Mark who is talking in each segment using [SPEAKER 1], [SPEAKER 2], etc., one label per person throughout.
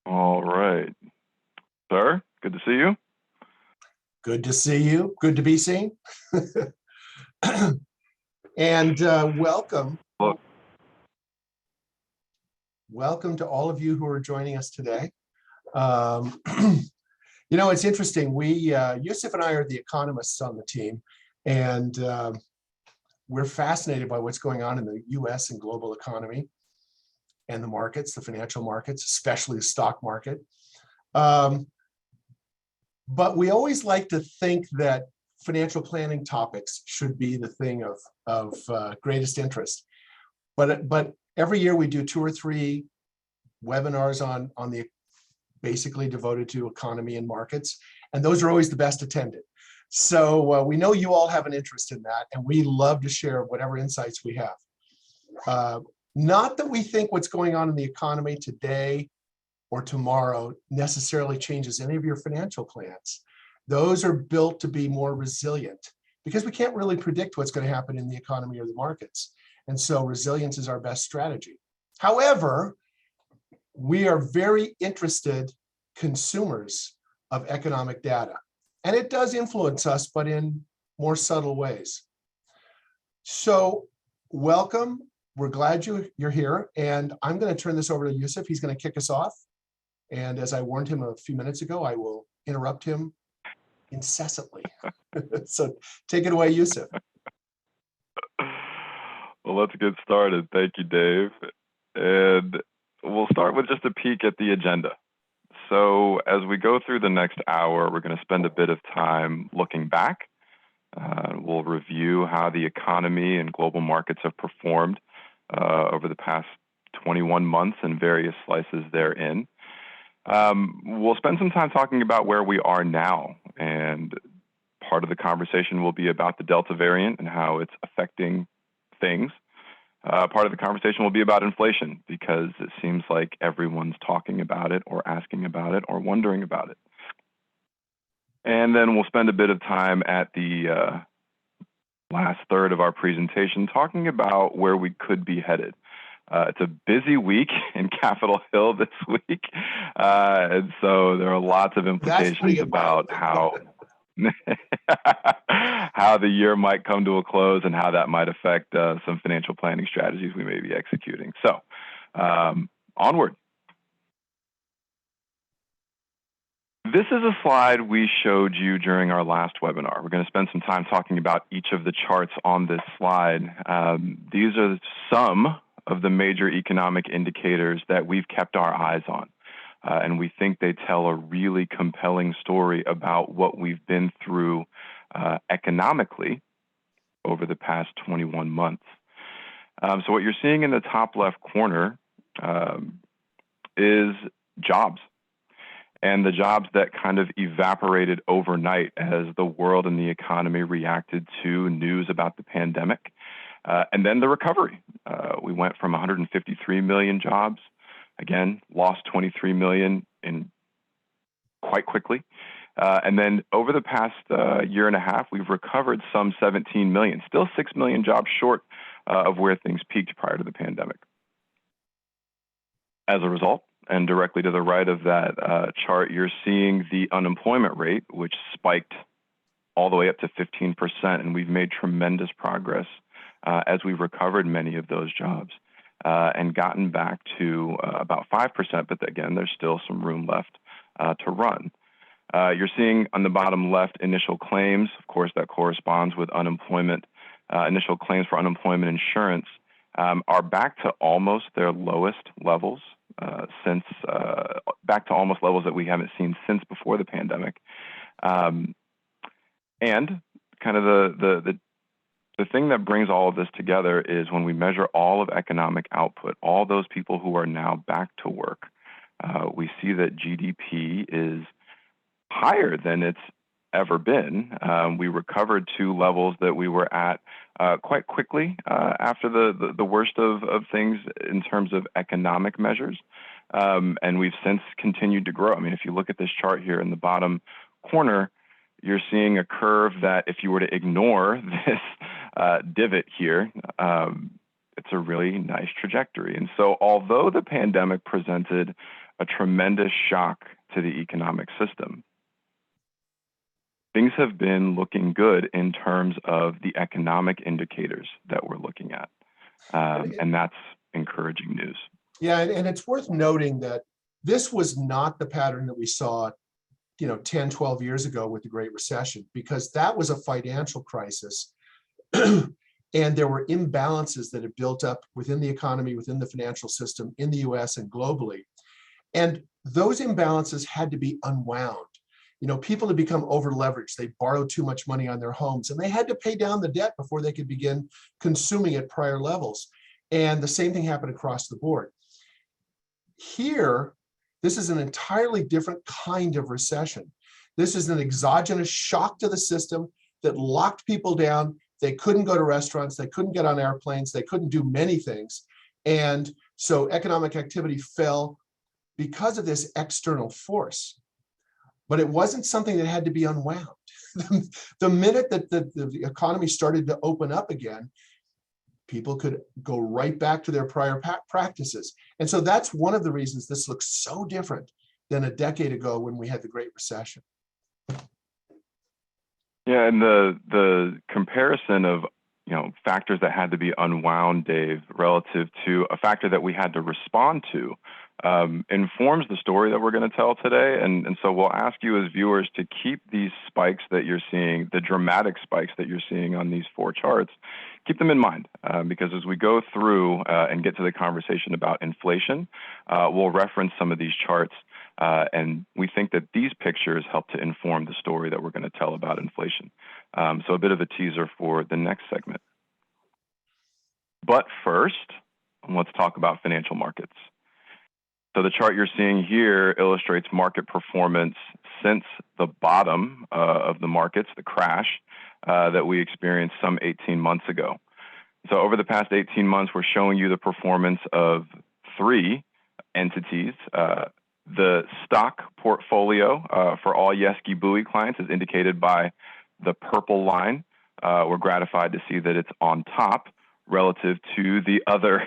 [SPEAKER 1] All right. Sir, good to see you.
[SPEAKER 2] Good to see you. Good to be seen. And welcome.
[SPEAKER 1] Look.
[SPEAKER 2] Welcome to all of you who are joining us today. It's interesting. Yusuf and I are the economists on the team, and we're fascinated by what's going on in the US and global economy and the markets, the financial markets, especially the stock market. But we always like to think that financial planning topics should be the thing of greatest interest. But every year we do 2 or 3 webinars on the basically devoted to economy and markets, and those are always the best attended. So we know you all have an interest in that, and we love to share whatever insights we have. Not that we think what's going on in the economy today or tomorrow necessarily changes any of your financial plans. Those are built to be more resilient because we can't really predict what's going to happen in the economy or the markets. And so resilience is our best strategy. However, we are very interested consumers of economic data, and it does influence us, but in more subtle ways. So welcome. We're glad you're here, and I'm going to turn this over to Yusuf. He's going to kick us off. And as I warned him a few minutes ago, I will interrupt him incessantly. So take it away, Yusuf.
[SPEAKER 1] Well, let's get started. Thank you, Dave. And we'll start with just a peek at the agenda. So as we go through the next hour, we're going to spend a bit of time looking back. We'll review how the economy and global markets have performed over the past 21 months and various slices therein. We'll spend some time talking about where we are now, and part of the conversation will be about the Delta variant and how it's affecting things. Part of the conversation will be about inflation, because it seems like everyone's talking about it or asking about it or wondering about it. And then we'll spend a bit of time at the last third of our presentation talking about where we could be headed. It's a busy week in Capitol Hill this week, and so there are lots of implications about how the year might come to a close and how that might affect some financial planning strategies we may be executing. So onward. This is a slide we showed you during our last webinar. We're going to spend some time talking about each of the charts on this slide. These are some of the major economic indicators that we've kept our eyes on. And we think they tell a really compelling story about what we've been through economically over the past 21 months. So what you're seeing in the top left corner is jobs, and the jobs that kind of evaporated overnight as the world and the economy reacted to news about the pandemic. And then the recovery. We went from 153 million jobs, again, lost 23 million in quite quickly. And then over the past year and a half, we've recovered some 17 million, still 6 million jobs short of where things peaked prior to the pandemic. As a result, and directly to the right of that chart, you're seeing the unemployment rate, which spiked all the way up to 15%, and we've made tremendous progress as we've recovered many of those jobs and gotten back to about 5%, but again, there's still some room left to run. You're seeing on the bottom left initial claims. Of course, that corresponds with unemployment. Initial claims for unemployment insurance are back to almost their lowest levels back to almost levels that we haven't seen since before the pandemic. And kind of the thing that brings all of this together is when we measure all of economic output, all those people who are now back to work, we see that GDP is higher than it's ever been. We recovered to levels that we were at quite quickly after the worst of things in terms of economic measures. And we've since continued to grow. I mean, if you look at this chart here in the bottom corner, you're seeing a curve that if you were to ignore this divot here, it's a really nice trajectory. And so although the pandemic presented a tremendous shock to the economic system, things have been looking good in terms of the economic indicators that we're looking at. And that's encouraging news.
[SPEAKER 2] Yeah, and it's worth noting that this was not the pattern that we saw 10, 12 years ago with the Great Recession, because that was a financial crisis. And there were imbalances that had built up within the economy, within the financial system in the US and globally. And those imbalances had to be unwound. People had become over leveraged. They borrowed too much money on their homes, and they had to pay down the debt before they could begin consuming at prior levels. And the same thing happened across the board. Here, this is an entirely different kind of recession. This is an exogenous shock to the system that locked people down. They couldn't go to restaurants. They couldn't get on airplanes. They couldn't do many things. And so economic activity fell because of this external force. But it wasn't something that had to be unwound. The minute that the economy started to open up again, people could go right back to their prior practices. And so that's one of the reasons this looks so different than a decade ago when we had the Great Recession.
[SPEAKER 1] Yeah, and the comparison of factors that had to be unwound, Dave, relative to a factor that we had to respond to, informs the story that we're going to tell today. And so we'll ask you as viewers to keep these spikes that you're seeing, the dramatic spikes that you're seeing on these four charts, keep them in mind, because as we go through and get to the conversation about inflation, we'll reference some of these charts. And we think that these pictures help to inform the story that we're going to tell about inflation. So a bit of a teaser for the next segment. But first, let's talk about financial markets. So the chart you're seeing here illustrates market performance since the bottom of the markets, the crash that we experienced some 18 months ago. So over the past 18 months, we're showing you the performance of three entities. The stock portfolio for all Yeski Buoy clients is indicated by the purple line. We're gratified to see that it's on top relative to the other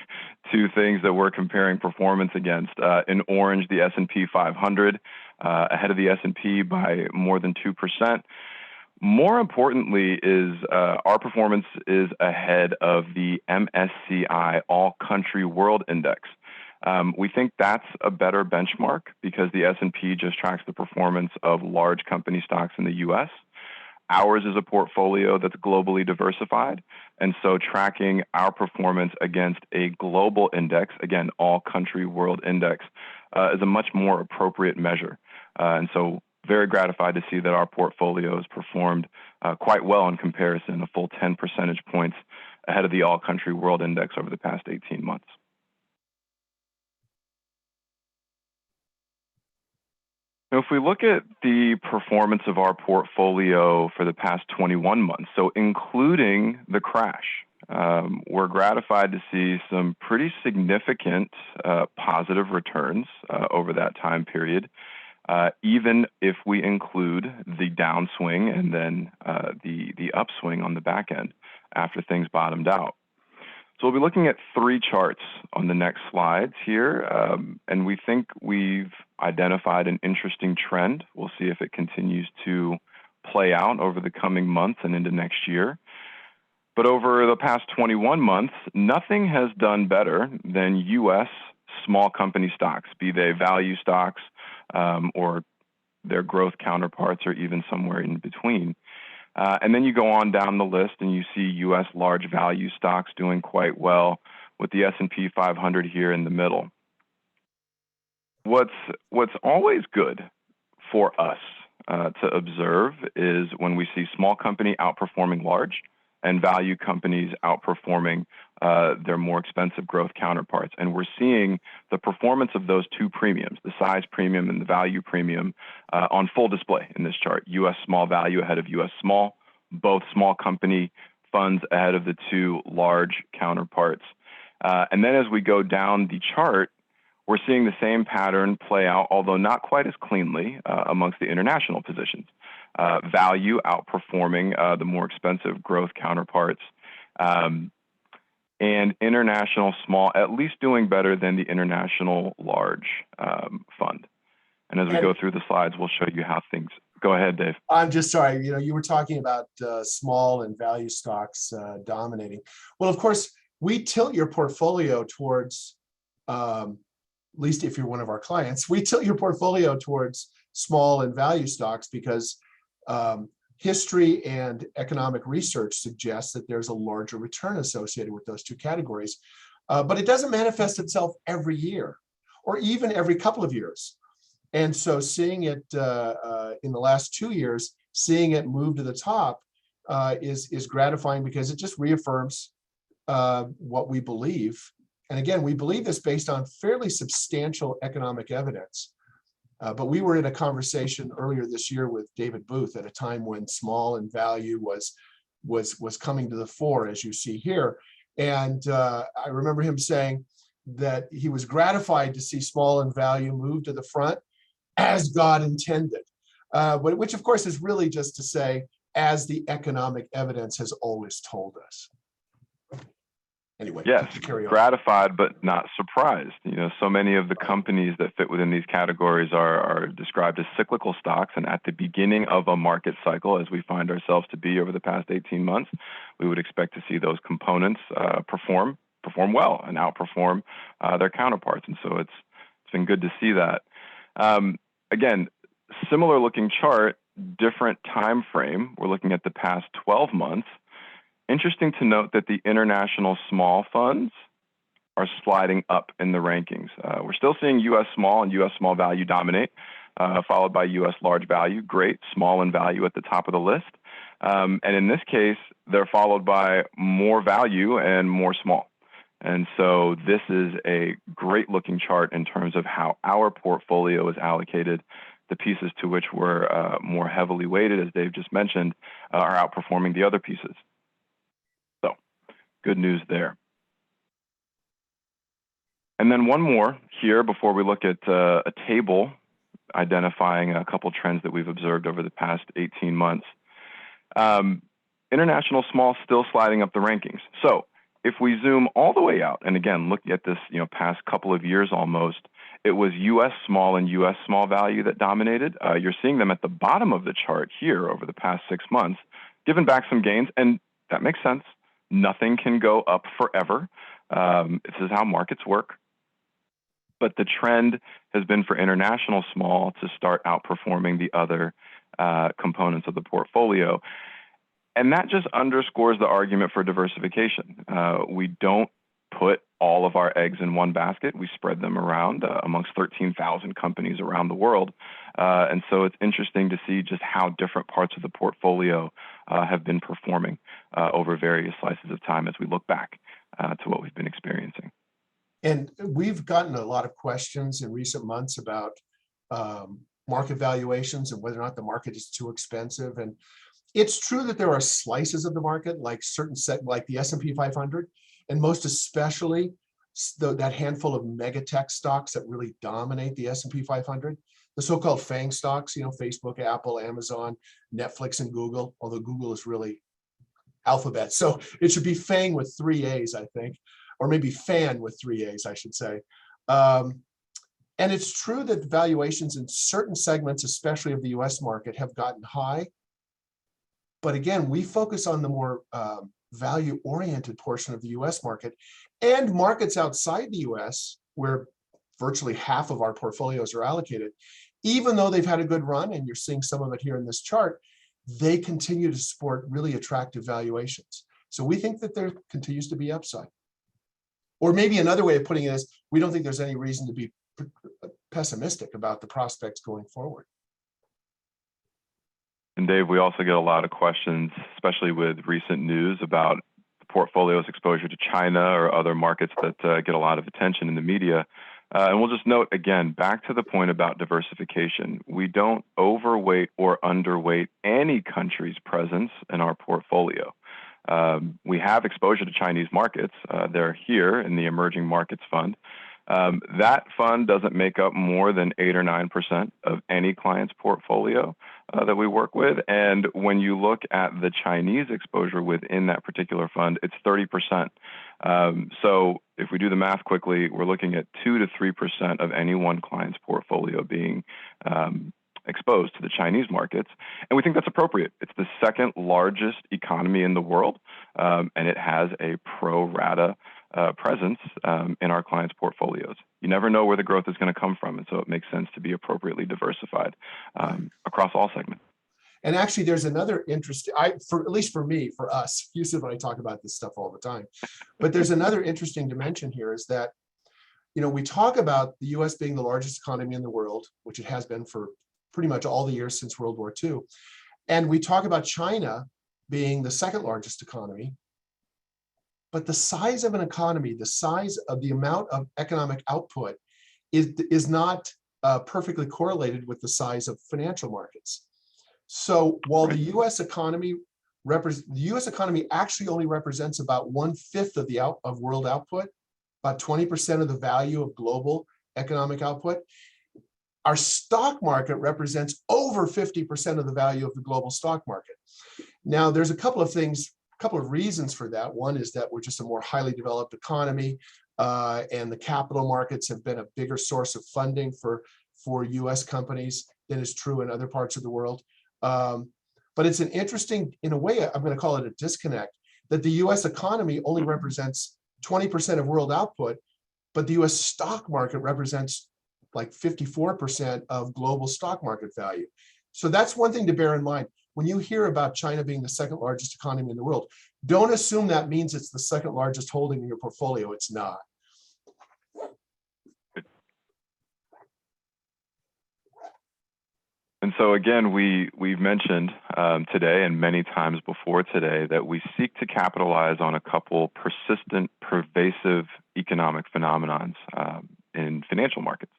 [SPEAKER 1] two things that we're comparing performance against. In orange, the S&P 500, ahead of the S&P by more than 2%. More importantly is our performance is ahead of the MSCI All Country World Index. We think that's a better benchmark because the S&P just tracks the performance of large company stocks in the US. Ours is a portfolio that's globally diversified, and so tracking our performance against a global index, again, All Country World Index, is a much more appropriate measure. And so very gratified to see that our portfolio has performed quite well in comparison, a full 10 percentage points ahead of the All Country World Index over the past 18 months. Now, if we look at the performance of our portfolio for the past 21 months, so including the crash, we're gratified to see some pretty significant positive returns over that time period, even if we include the downswing and then the upswing on the back end after things bottomed out. So we'll be looking at three charts on the next slides here, and we think we've identified an interesting trend. We'll see if it continues to play out over the coming months and into next year. But over the past 21 months, nothing has done better than U.S. small company stocks, be they value stocks or their growth counterparts or even somewhere in between. And then you go on down the list and you see U.S. large value stocks doing quite well with the S&P 500 here in the middle. What's always good for us to observe is when we see small company outperforming large and value companies outperforming their more expensive growth counterparts. And we're seeing the performance of those two premiums, the size premium and the value premium, on full display in this chart. U.S. small value ahead of U.S. small, both small company funds ahead of the two large counterparts. And then as we go down the chart, we're seeing the same pattern play out, although not quite as cleanly amongst the international positions. Value outperforming the more expensive growth counterparts. and international small at least doing better than the international large fund. And as we go through the slides, we'll show you how things go. Ahead, Dave.
[SPEAKER 2] I'm just sorry, you were talking about small and value stocks dominating. Well, of course, we tilt your portfolio towards, at least if you're one of our clients, we tilt your portfolio towards small and value stocks because history and economic research suggests that there's a larger return associated with those two categories. But it doesn't manifest itself every year or even every couple of years. And so seeing it in the last 2 years, seeing it move to the top is gratifying because it just reaffirms what we believe. And again, we believe this based on fairly substantial economic evidence. But we were in a conversation earlier this year with David Booth at a time when small and value was coming to the fore, as you see here. And I remember him saying that he was gratified to see small and value move to the front as God intended, but which of course is really just to say, as the economic evidence has always told us. Anyway,
[SPEAKER 1] yes,
[SPEAKER 2] carry on.
[SPEAKER 1] Gratified but not surprised. So many of the companies that fit within these categories are described as cyclical stocks, and at the beginning of a market cycle, as we find ourselves to be over the past 18 months, we would expect to see those components perform well and outperform their counterparts. And so it's been good to see that. Again, similar looking chart, different time frame. We're looking at the past 12 months. Interesting to note that the international small funds are sliding up in the rankings. We're still seeing U.S. small and U.S. small value dominate, followed by U.S. large value. Great, small and value at the top of the list. And in this case, they're followed by more value and more small. And so this is a great looking chart in terms of how our portfolio is allocated. The pieces to which we're more heavily weighted, as Dave just mentioned, are outperforming the other pieces. So good news there. And then one more here before we look at a table identifying a couple trends that we've observed over the past 18 months. International small still sliding up the rankings. So if we zoom all the way out, and again, look at this, past couple of years almost, it was U.S. small and U.S. small value that dominated. You're seeing them at the bottom of the chart here over the past 6 months, giving back some gains, and that makes sense. Nothing can go up forever. This is how markets work. But the trend has been for international small to start outperforming the other components of the portfolio. And that just underscores the argument for diversification. We don't put all of our eggs in one basket. We spread them around amongst 13,000 companies around the world. And so it's interesting to see just how different parts of the portfolio have been performing over various slices of time as we look back to what we've been experiencing.
[SPEAKER 2] And we've gotten a lot of questions in recent months about market valuations and whether or not the market is too expensive. And it's true that there are slices of the market, like like the S&P 500, and most especially that handful of mega tech stocks that really dominate the S&P 500, the so-called FANG stocks, Facebook, Apple, Amazon, Netflix, and Google, although Google is really Alphabet. So it should be FANG with 3 A's, I think, or maybe FAN with 3 A's, I should say. And it's true that valuations in certain segments, especially of the US market, have gotten high. But again, we focus on the more value-oriented portion of the US market, and markets outside the US, where virtually half of our portfolios are allocated. Even though they've had a good run, and you're seeing some of it here in this chart, they continue to support really attractive valuations. So we think that there continues to be upside. Or maybe another way of putting it is, we don't think there's any reason to be pessimistic about the prospects going forward.
[SPEAKER 1] And Dave, we also get a lot of questions, especially with recent news about the portfolio's exposure to China or other markets that get a lot of attention in the media. And we'll just note again, back to the point about diversification, we don't overweight or underweight any country's presence in our portfolio. We have exposure to Chinese markets. They're here in the Emerging Markets Fund. That fund doesn't make up more than 8 or 9% of any client's portfolio. that we work with. And when you look at the Chinese exposure within that particular fund, it's 30%. So if we do the math quickly, we're looking at 2 to 3% of any one client's portfolio being exposed to the Chinese markets. And we think that's appropriate. It's the second largest economy in the world, and it has a pro rata presence in our clients' portfolios. You never know where the growth is going to come from, and so it makes sense to be appropriately diversified across all segments.
[SPEAKER 2] And actually, there's another interesting, at least for me, for us, Yusuf and I talk about this stuff all the time, but there's another interesting dimension here is that, we talk about the US being the largest economy in the world, which it has been for pretty much all the years since World War II. And we talk about China being the second largest economy. But the size of an economy, the size of the amount of economic output is not perfectly correlated with the size of financial markets. So while the US economy actually only represents about 1/5 of world output, about 20% of the value of global economic output, our stock market represents over 50% of the value of the global stock market. Now, there's a couple of reasons for that. One is that we're just a more highly developed economy, and the capital markets have been a bigger source of funding for US companies than is true in other parts of the world. But it's an interesting, in a way, I'm going to call it a disconnect, that the US economy only represents 20% of world output, but the US stock market represents like 54% of global stock market value. So that's one thing to bear in mind. When you hear about China being the second largest economy in the world, don't assume that means it's the second largest holding in your portfolio. It's not.
[SPEAKER 1] And so again, we've mentioned today and many times before today that we seek to capitalize on a couple persistent, pervasive economic phenomenons in financial markets.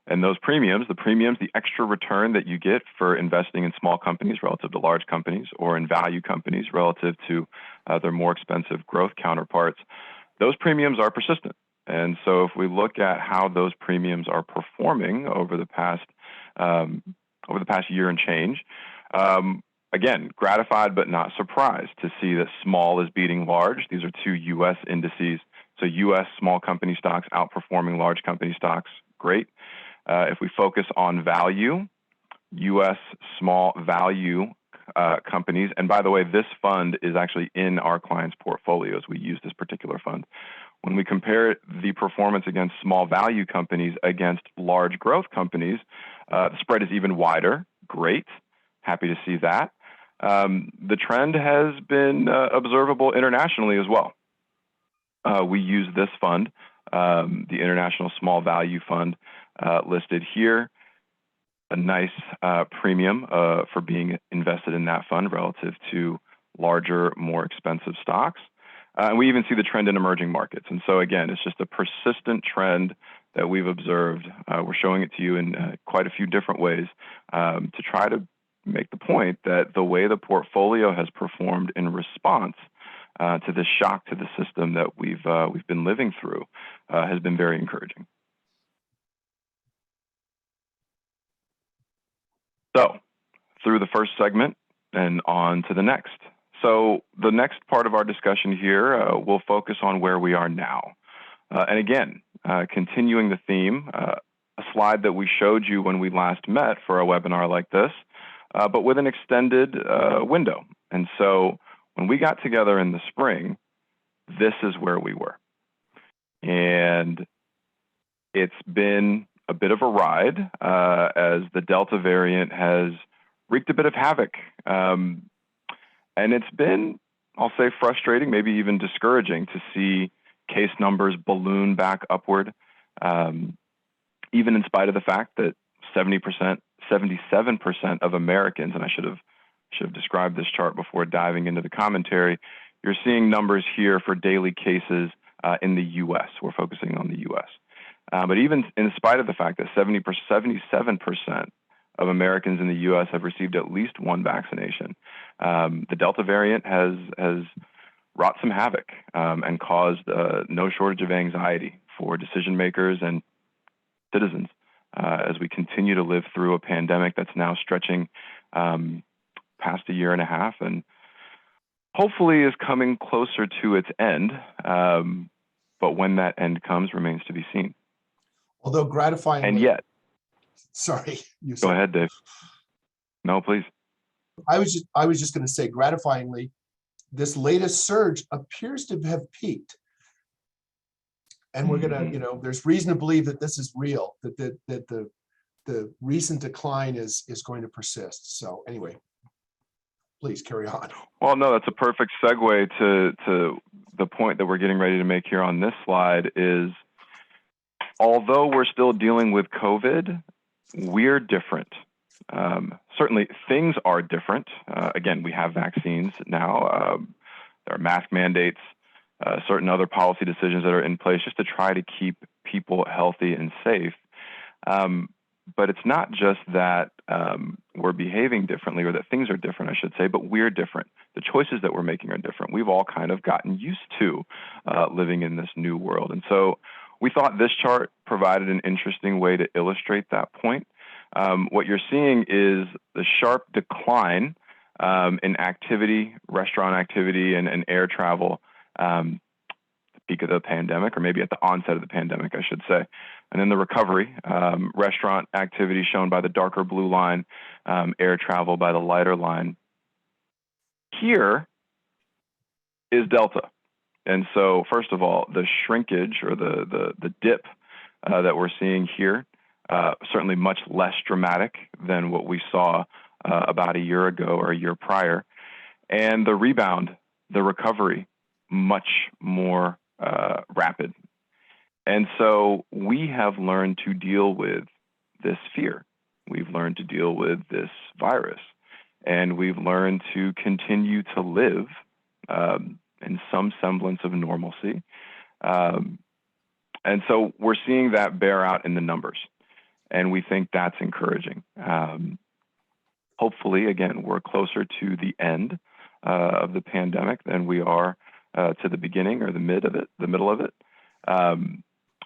[SPEAKER 1] And those premiums, the extra return that you get for investing in small companies relative to large companies, or in value companies relative to their more expensive growth counterparts, those premiums are persistent. And so if we look at how those premiums are performing over the past year and change, again, gratified but not surprised to see that small is beating large. These are two U.S. indices. So U.S. small company stocks outperforming large company stocks, great. If we focus on value, U.S. small value companies, and by the way, this fund is actually in our clients' portfolios. We use this particular fund. When we compare the performance against small value companies against large growth companies, the spread is even wider. Great. Happy to see that. The trend has been observable internationally as well. We use this fund, the International Small Value Fund, listed here. A nice premium for being invested in that fund relative to larger, more expensive stocks. And we even see the trend in emerging markets. And so again, it's just a persistent trend that we've observed. We're showing it to you in quite a few different ways to try to make the point that the way the portfolio has performed in response to this shock to the system that we've been living through has been very encouraging. So through the first segment and on to the next. So the next part of our discussion here will focus on where we are now. And again, continuing the theme, a slide that we showed you when we last met for a webinar like this, but with an extended window. And so when we got together in the spring, this is where we were. And it's been a bit of a ride as the Delta variant has wreaked a bit of havoc. And it's been, I'll say, frustrating, maybe even discouraging to see case numbers balloon back upward, even in spite of the fact that 77% of Americans, and I should have described this chart before diving into the commentary, you're seeing numbers here for daily cases in the U.S. We're focusing on the U.S. But even in spite of the fact that 77% of Americans in the U.S. have received at least one vaccination, the Delta variant has wrought some havoc and caused no shortage of anxiety for decision makers and citizens as we continue to live through a pandemic that's now stretching past a year and a half, and hopefully is coming closer to its end. But when that end comes remains to be seen.
[SPEAKER 2] Although
[SPEAKER 1] And
[SPEAKER 2] gratifyingly,
[SPEAKER 1] yet,
[SPEAKER 2] sorry, you
[SPEAKER 1] go
[SPEAKER 2] said,
[SPEAKER 1] ahead, Dave. No, please.
[SPEAKER 2] I was just going to say, gratifyingly, this latest surge appears to have peaked. And we're going to, there's reason to believe that this is real, that the recent decline is going to persist. So anyway, please carry on.
[SPEAKER 1] Well, no, that's a perfect segue to the point that we're getting ready to make here on this slide is, although we're still dealing with COVID, we're different. Certainly things are different. Again, we have vaccines now. There are mask mandates, certain other policy decisions that are in place just to try to keep people healthy and safe. But it's not just that we're behaving differently, or that things are different, I should say, but we're different. The choices that we're making are different. We've all kind of gotten used to living in this new world. And so we thought this chart provided an interesting way to illustrate that point. What you're seeing is the sharp decline in activity, restaurant activity, and air travel at the peak of the pandemic, or maybe at the onset of the pandemic, I should say. And then the recovery, restaurant activity shown by the darker blue line, air travel by the lighter line. Here is Delta. And so, first of all, the shrinkage, or the dip that we're seeing here, certainly much less dramatic than what we saw about a year ago or a year prior. And the rebound, the recovery, much more rapid. And so we have learned to deal with this fear. We've learned to deal with this virus. And we've learned to continue to live in some semblance of normalcy. And so we're seeing that bear out in the numbers. And we think that's encouraging. Hopefully, again, we're closer to the end of the pandemic than we are to the beginning or the middle of it.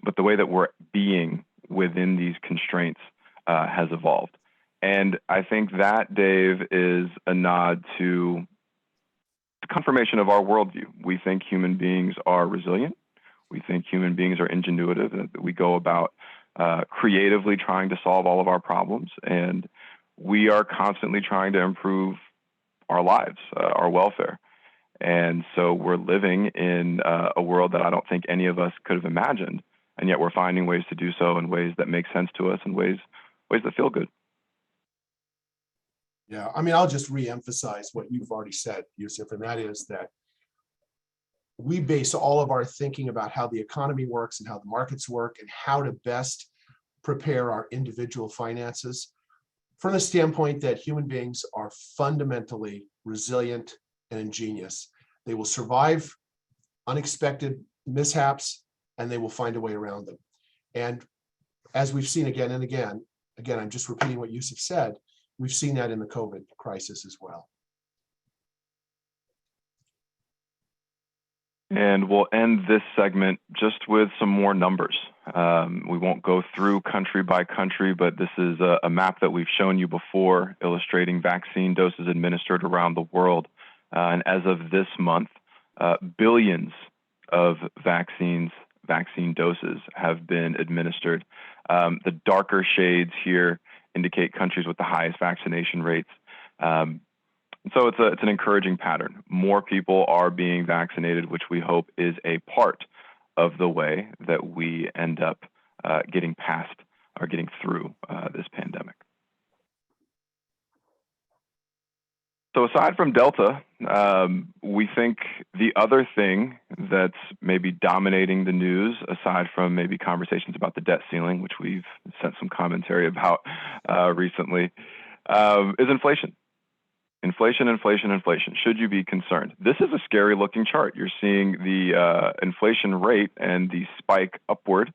[SPEAKER 1] But the way that we're being within these constraints has evolved. And I think that, Dave, is a nod to the confirmation of our worldview. We think human beings are resilient. We think human beings are ingenuitive, that we go about creatively trying to solve all of our problems. And we are constantly trying to improve our lives, our welfare. And so we're living in a world that I don't think any of us could have imagined. And yet we're finding ways to do so in ways that make sense to us, and ways that feel good.
[SPEAKER 2] Yeah, I mean, I'll just reemphasize what you've already said, Yusuf, and that is that we base all of our thinking about how the economy works and how the markets work and how to best prepare our individual finances from the standpoint that human beings are fundamentally resilient and ingenious. They will survive unexpected mishaps, and they will find a way around them. And as we've seen again and again, I'm just repeating what Yusuf said, we've seen that in the COVID crisis as well.
[SPEAKER 1] And we'll end this segment just with some more numbers. We won't go through country by country, but this is a map that we've shown you before, illustrating vaccine doses administered around the world. And as of this month, billions of vaccine doses have been administered. The darker shades here indicate countries with the highest vaccination rates. So it's an encouraging pattern. More people are being vaccinated, which we hope is a part of the way that we end up getting past or getting through this pandemic. So aside from Delta, we think the other thing that's maybe dominating the news, aside from maybe conversations about the debt ceiling, which we've sent some commentary about recently, is inflation. Inflation. Should you be concerned? This is a scary looking chart. You're seeing the inflation rate and the spike upward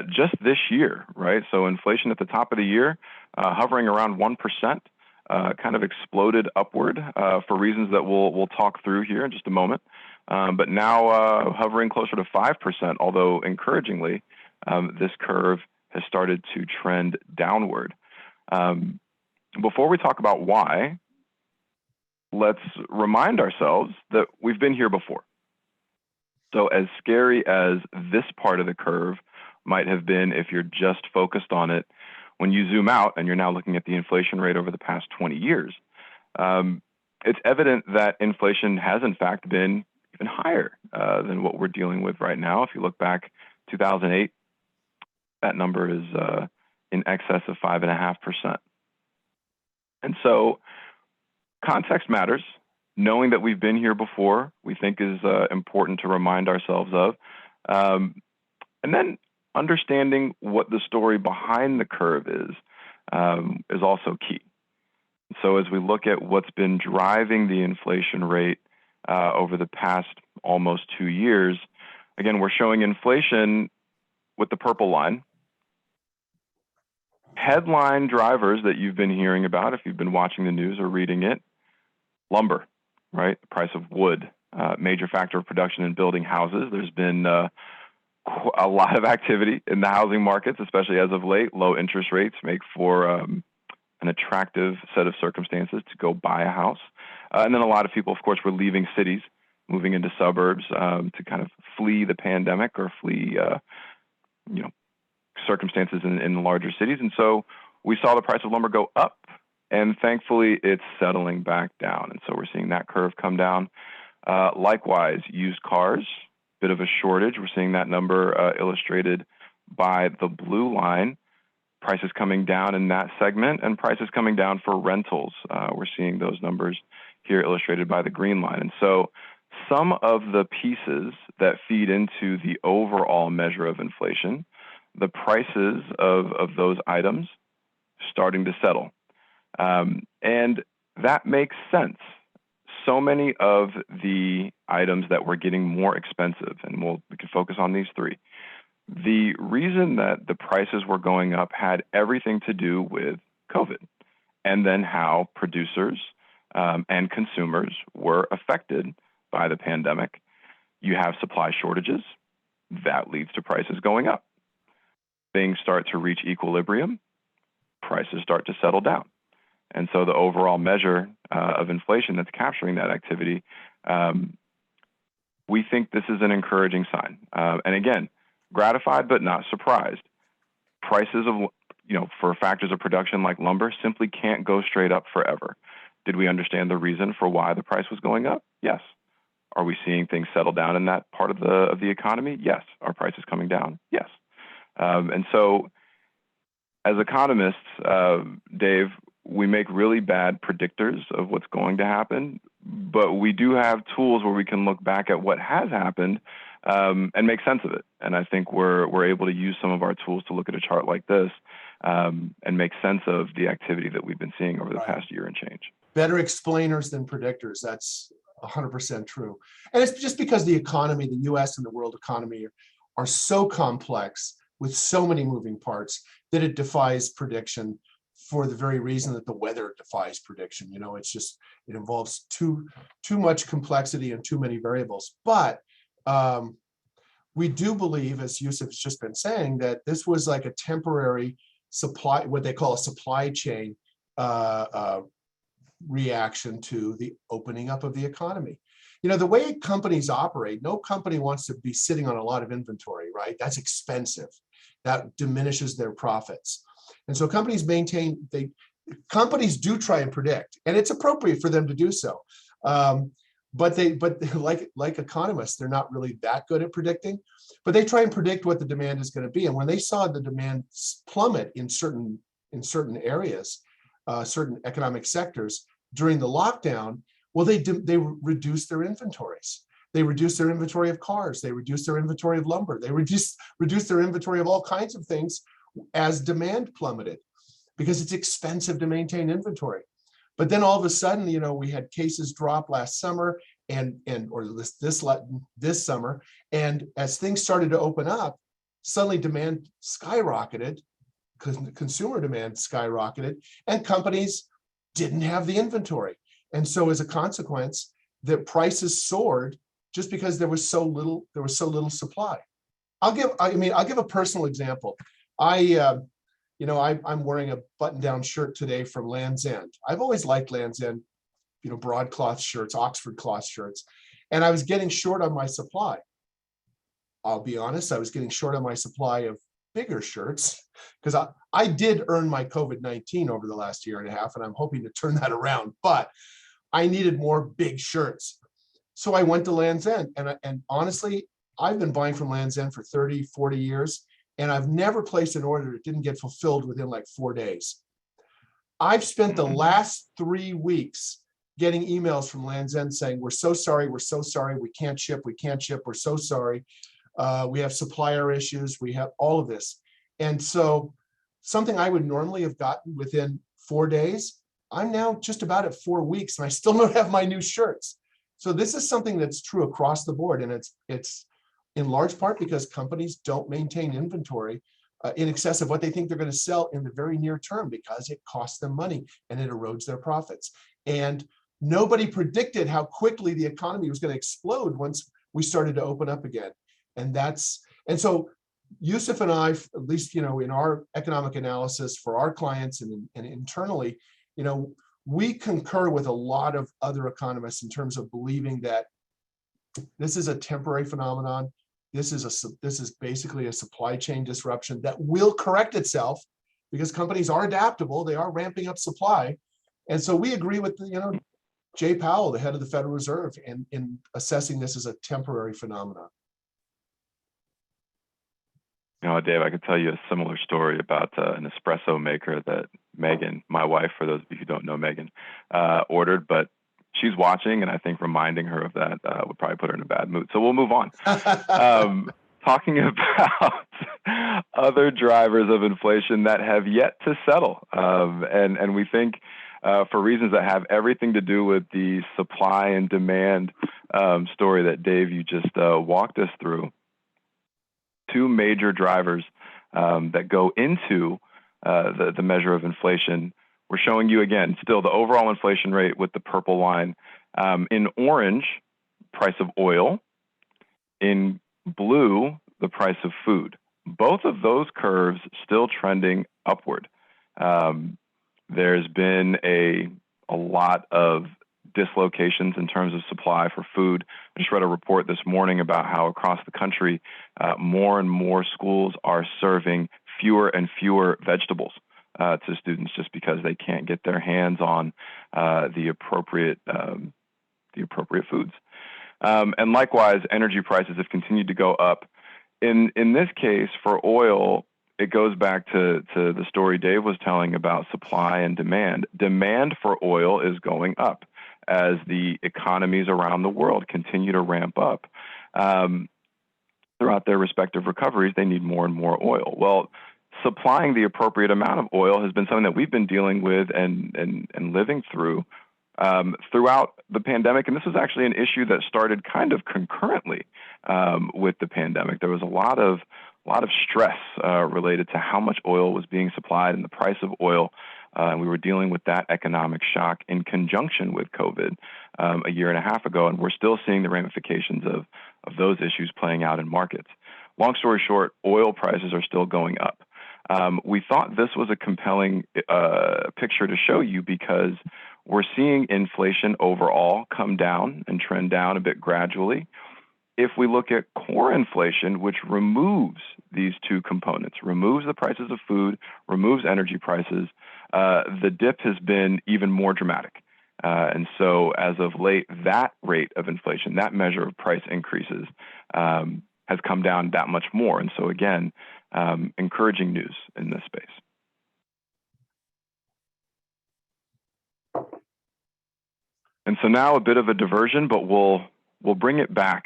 [SPEAKER 1] just this year, right? So inflation at the top of the year, hovering around 1%, kind of exploded upward for reasons that we'll talk through here in just a moment. But now hovering closer to 5%, although encouragingly, this curve has started to trend downward. Before we talk about why, let's remind ourselves that we've been here before. So as scary as this part of the curve might have been if you're just focused on it, when you zoom out and you're now looking at the inflation rate over the past 20 years, it's evident that inflation has in fact been even higher than what we're dealing with right now. If you look back 2008, that number is in excess of 5.5%. And so context matters. Knowing that we've been here before, we think is important to remind ourselves of. And then understanding what the story behind the curve is also key. So as we look at what's been driving the inflation rate over the past almost 2 years, again, we're showing inflation with the purple line. Headline drivers that you've been hearing about, if you've been watching the news or reading it, lumber, right? The price of wood, major factor of production in building houses. There's been a lot of activity in the housing markets, especially as of late. Low interest rates make for an attractive set of circumstances to go buy a house. And then a lot of people, of course, were leaving cities, moving into suburbs to kind of flee the pandemic or flee, circumstances in the larger cities. And so we saw the price of lumber go up, and thankfully it's settling back down. And so we're seeing that curve come down. Likewise, used cars, bit of a shortage. We're seeing that number illustrated by the blue line. Prices coming down in that segment, and prices coming down for rentals. We're seeing those numbers here illustrated by the green line. And so some of the pieces that feed into the overall measure of inflation, the prices of those items starting to settle. And that makes sense. So many of the items that were getting more expensive, and we can focus on these three. The reason that the prices were going up had everything to do with COVID, and then how producers and consumers were affected by the pandemic. You have supply shortages, that leads to prices going up. Things start to reach equilibrium, prices start to settle down. And so the overall measure of inflation that's capturing that activity, we think this is an encouraging sign. And again, gratified but not surprised. Prices of, for factors of production like lumber simply can't go straight up forever. Did we understand the reason for why the price was going up? Yes. Are we seeing things settle down in that part of the economy? Yes. Are prices coming down? Yes. And so as economists, Dave, we make really bad predictors of what's going to happen, but we do have tools where we can look back at what has happened and make sense of it. And I think we're able to use some of our tools to look at a chart like this and make sense of the activity that we've been seeing over the past year and change.
[SPEAKER 2] Better explainers than predictors. That's 100% true. And it's just because the economy, the US and the world economy are so complex with so many moving parts that it defies prediction, for the very reason that the weather defies prediction. It's just, it involves too much complexity and too many variables. But we do believe, as Yusuf's just been saying, that this was like a temporary supply, what they call a supply chain reaction to the opening up of the economy. The way companies operate, no company wants to be sitting on a lot of inventory, right? That's expensive. That diminishes their profits. And so companies do try and predict, and it's appropriate for them to do so. But like economists, they're not really that good at predicting, but they try and predict what the demand is going to be. And when they saw the demand plummet in certain areas, certain economic sectors during the lockdown, well, they reduced their inventories. They reduced their inventory of cars. They reduced their inventory of lumber. They reduced their inventory of all kinds of things as demand plummeted, because it's expensive to maintain inventory. But then all of a sudden, we had cases drop last summer or this summer, and as things started to open up, suddenly demand skyrocketed, because consumer demand skyrocketed, and companies didn't have the inventory. And so as a consequence, the prices soared just because there was so little supply. I'll give a personal example. I I'm wearing a button-down shirt today from Land's End. I've always liked Land's End, broadcloth shirts, Oxford cloth shirts, and I was getting short on my supply. I'll be honest, I was getting short on my supply of bigger shirts because I did earn my COVID-19 over the last year and a half, and I'm hoping to turn that around, but I needed more big shirts. So I went to Land's End, and honestly, I've been buying from Land's End for 30, 40 years, and I've never placed an order that didn't get fulfilled within like 4 days. I've spent the last 3 weeks getting emails from Land's End saying, we're so sorry, we can't ship, we're so sorry. We have supplier issues, we have all of this. And so something I would normally have gotten within 4 days, I'm now just about at 4 weeks and I still don't have my new shirts. So this is something that's true across the board. And it's in large part because companies don't maintain inventory in excess of what they think they're going to sell in the very near term, because it costs them money and it erodes their profits. And nobody predicted how quickly the economy was going to explode once we started to open up again. And so Yusuf and I, at least, in our economic analysis for our clients and internally, we concur with a lot of other economists in terms of believing that this is a temporary phenomenon. This is basically a supply chain disruption that will correct itself because companies are adaptable. They are ramping up supply. And so we agree with Jay Powell, the head of the Federal Reserve, in assessing this as a temporary phenomenon.
[SPEAKER 1] Dave, I could tell you a similar story about an espresso maker that Megan, my wife, for those of you who don't know Megan, ordered, but she's watching, and I think reminding her of that would probably put her in a bad mood. So we'll move on. Talking about other drivers of inflation that have yet to settle, and we think for reasons that have everything to do with the supply and demand story that, Dave, you just walked us through. Two major drivers that go into the measure of inflation. We're showing you again, still the overall inflation rate with the purple line. In orange, price of oil. In blue, the price of food. Both of those curves still trending upward. There's been a lot of dislocations in terms of supply for food. I just read a report this morning about how across the country, more and more schools are serving fewer and fewer vegetables to students just because they can't get their hands on the appropriate foods. And likewise, energy prices have continued to go up. In this case, for oil, it goes back to the story Dave was telling about supply and demand. Demand for oil is going up as the economies around the world continue to ramp up. Throughout their respective recoveries, they need more and more oil. Well, supplying the appropriate amount of oil has been something that we've been dealing with and living through throughout the pandemic. And this was actually an issue that started kind of concurrently with the pandemic. There was a lot of stress related to how much oil was being supplied and the price of oil. And we were dealing with that economic shock in conjunction with COVID a year and a half ago, and we're still seeing the ramifications of those issues playing out in markets. Long story short, oil prices are still going up. We thought this was a compelling picture to show you because we're seeing inflation overall come down and trend down a bit gradually. If we look at core inflation, which removes these two components, removes the prices of food, removes energy prices, the dip has been even more dramatic. And so as of late, that rate of inflation, that measure of price increases, has come down that much more. And so again, encouraging news in this space. And so now a bit of a diversion, but we'll bring it back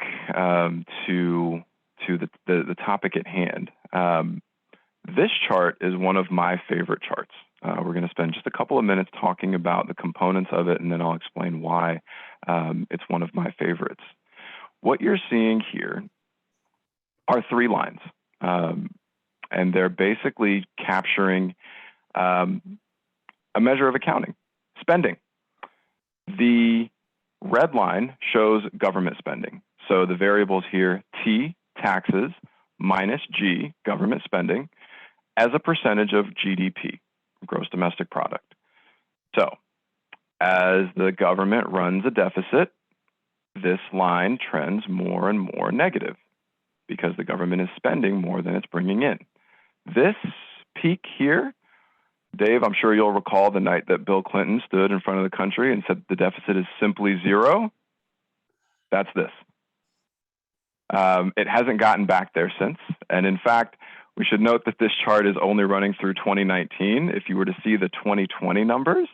[SPEAKER 1] to the topic at hand. This chart is one of my favorite charts. We're going to spend just a couple of minutes talking about the components of it, and then I'll explain why it's one of my favorites. What you're seeing here are three lines, and they're basically capturing a measure of accounting, spending. The red line shows government spending. So the variables here, T, taxes, minus G, government spending. as a percentage of GDP, gross domestic product. So as the government runs a deficit, this line trends more and more negative because the government is spending more than it's bringing in. This peak here, Dave, I'm sure you'll recall the night that Bill Clinton stood in front of the country and said the deficit is simply zero. That's this. It hasn't gotten back there since. And in fact, we should note that this chart is only running through 2019. If you were to see the 2020 numbers,